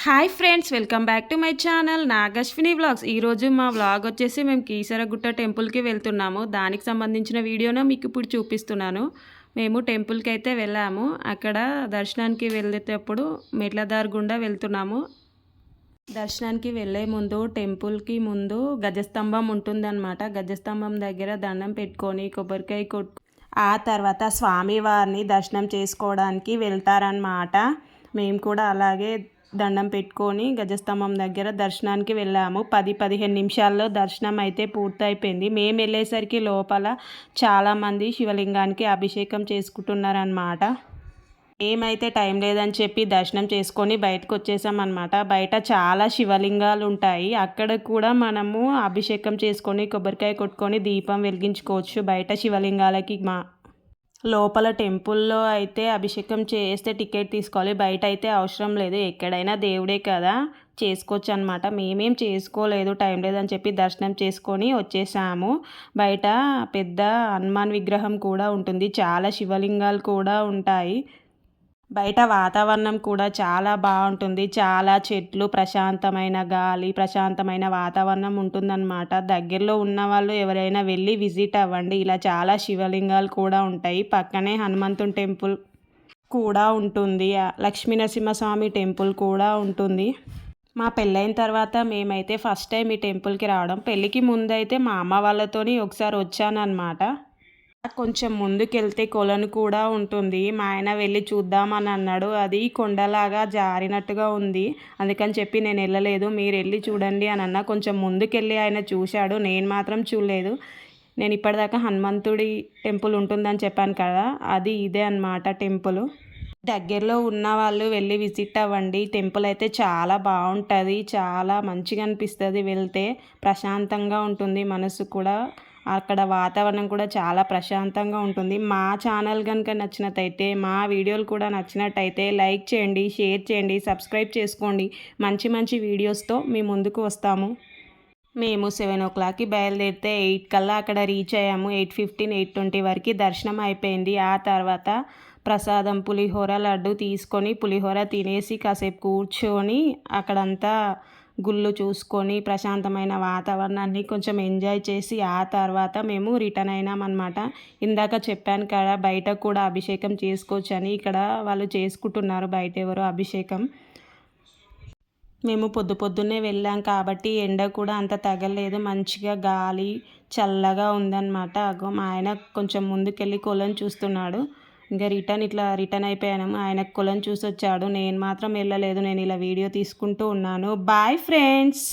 Hi friends, welcome back to my channel Nagashwini vlogs. ఈరోజు మా vlog వచ్చేసి మేము కీసరగుట్ట టెంపుల్కి వెళ్తున్నాము. దానికి సంబంధించిన వీడియోను మీకు ఇప్పుడు చూపిస్తున్నాను. మేము టెంపుల్కి అయితే వెళ్ళాము. అక్కడ దర్శనానికి వెళ్ళేటప్పుడు మెట్లదారి గుండా వెళ్తున్నాము. దర్శనానికి వెళ్ళే ముందు టెంపుల్కి ముందు గజస్తంభం ఉంటుందన్నమాట. గజస్తంభం దగ్గర దండం పెట్టుకొని కొబ్బరికాయ కొట్టు ఆ తర్వాత స్వామివారిని దర్శనం చేసుకోవడానికి వెళ్తారన్నమాట. మేము కూడా అలాగే దండం పెట్టుకొని గజస్తంభం దగ్గర దర్శనానికి వెళ్ళాము. 10-15 నిమిషాల్లో దర్శనం అయితే పూర్తయిపోయింది. మేము వెళ్ళేసరికి లోపల చాలామంది శివలింగానికి అభిషేకం చేసుకుంటున్నారనమాట. ఏమైతే టైం లేదని చెప్పి దర్శనం చేసుకొని బయటకు వచ్చేసామన్నమాట. బయట చాలా శివలింగాలు ఉంటాయి. అక్కడ కూడా మనము అభిషేకం చేసుకొని కొబ్బరికాయ కొట్టుకొని దీపం వెలిగించుకోవచ్చు. బయట శివలింగాలకి లోపల టెంపుల్లో అయితే అభిషేకం చేస్తే టికెట్ తీసుకోవాలి. బయట అయితే అవసరం లేదు. ఎక్కడైనా దేవుడే కదా, చేసుకోవచ్చు అనమాట. మేమేం చేసుకోలేదు, టైం లేదని చెప్పి దర్శనం చేసుకొని వచ్చేసాము. బయట పెద్ద హనుమాన్ విగ్రహం కూడా ఉంటుంది. చాలా శివలింగాలు కూడా ఉంటాయి. బయట వాతావరణం కూడా చాలా బాగుంటుంది. చాలా చెట్లు, ప్రశాంతమైన గాలి, ప్రశాంతమైన వాతావరణం ఉంటుందన్నమాట. దగ్గరలో ఉన్న వాళ్ళు ఎవరైనా వెళ్ళి విజిట్ అవ్వండి. ఇలా చాలా శివలింగాలు కూడా ఉంటాయి. పక్కనే హనుమంతుని టెంపుల్ కూడా ఉంటుంది. లక్ష్మీనరసింహస్వామి టెంపుల్ కూడా ఉంటుంది. మా పెళ్ళైన తర్వాత మేమైతే ఫస్ట్ టైం ఈ టెంపుల్కి రావడం. పెళ్ళికి ముందైతే మా అమ్మ వాళ్ళతోని ఒకసారి వచ్చానన్నమాట. కొంచెం ముందుకెళ్తే కొలను కూడా ఉంటుంది. మా ఆయన వెళ్ళి చూద్దామని అన్నాడు. అది కొండలాగా జారినట్టుగా ఉంది, అందుకని చెప్పి నేను వెళ్ళలేదు. మీరు వెళ్ళి చూడండి అని అన్న. కొంచెం ముందుకెళ్ళి ఆయన చూశాడు, నేను మాత్రం చూడలేదు. నేను ఇప్పటిదాకా హనుమంతుడి టెంపుల్ ఉంటుందని చెప్పాను కదా, అది ఇదే అన్నమాట టెంపుల్. దగ్గరలో ఉన్న వాళ్ళు వెళ్ళి విజిట్ అవ్వండి. టెంపుల్ అయితే చాలా బాగుంటుంది, చాలా మంచిగా అనిపిస్తుంది. వెళ్తే ప్రశాంతంగా ఉంటుంది మనసు కూడా. అక్కడ వాతావరణం కూడా చాలా ప్రశాంతంగా ఉంటుంది. మా ఛానల్ కనుక నచ్చినట్టయితే, మా వీడియోలు కూడా నచ్చినట్టయితే లైక్ చేయండి, షేర్ చేయండి, సబ్స్క్రైబ్ చేసుకోండి. మంచి మంచి వీడియోస్తో మీ ముందుకు వస్తాము. మేము 7 o'clockకి బయలుదేరితే 8 కల్లా అక్కడ రీచ్ అయ్యాము. 8:15, 8:20 వరకు దర్శనం అయిపోయింది. ఆ తర్వాత ప్రసాదం పులిహోర లడ్డు తీసుకొని పులిహోర తినేసి కాసేపు కూర్చొని అక్కడంతా గుళ్ళు చూసుకొని ప్రశాంతమైన వాతావరణాన్ని కొంచెం ఎంజాయ్ చేసి ఆ తర్వాత మేము రిటర్న్ అయినామన్నమాట. ఇందాక చెప్పాను కదా బయట కూడా అభిషేకం చేసుకోవచ్చు అని. ఇక్కడ వాళ్ళు చేసుకుంటున్నారు బయట ఎవరో అభిషేకం. మేము పొద్దున్నే వెళ్ళాం కాబట్టి ఎండ కూడా అంత తగలేదు. మంచిగా గాలి చల్లగా ఉందన్నమాట. అగో మా ఆయన కొంచెం ముందుకెళ్ళి కొలను చూస్తున్నాడు. ఇంకా రిటర్న్ అయిపోయాము. ఆయన కొలను చూసి వచ్చాడు. నేను మాత్రం వెళ్ళలేదు. నేను ఇలా వీడియో తీసుకుంటూ ఉన్నాను. Bye friends.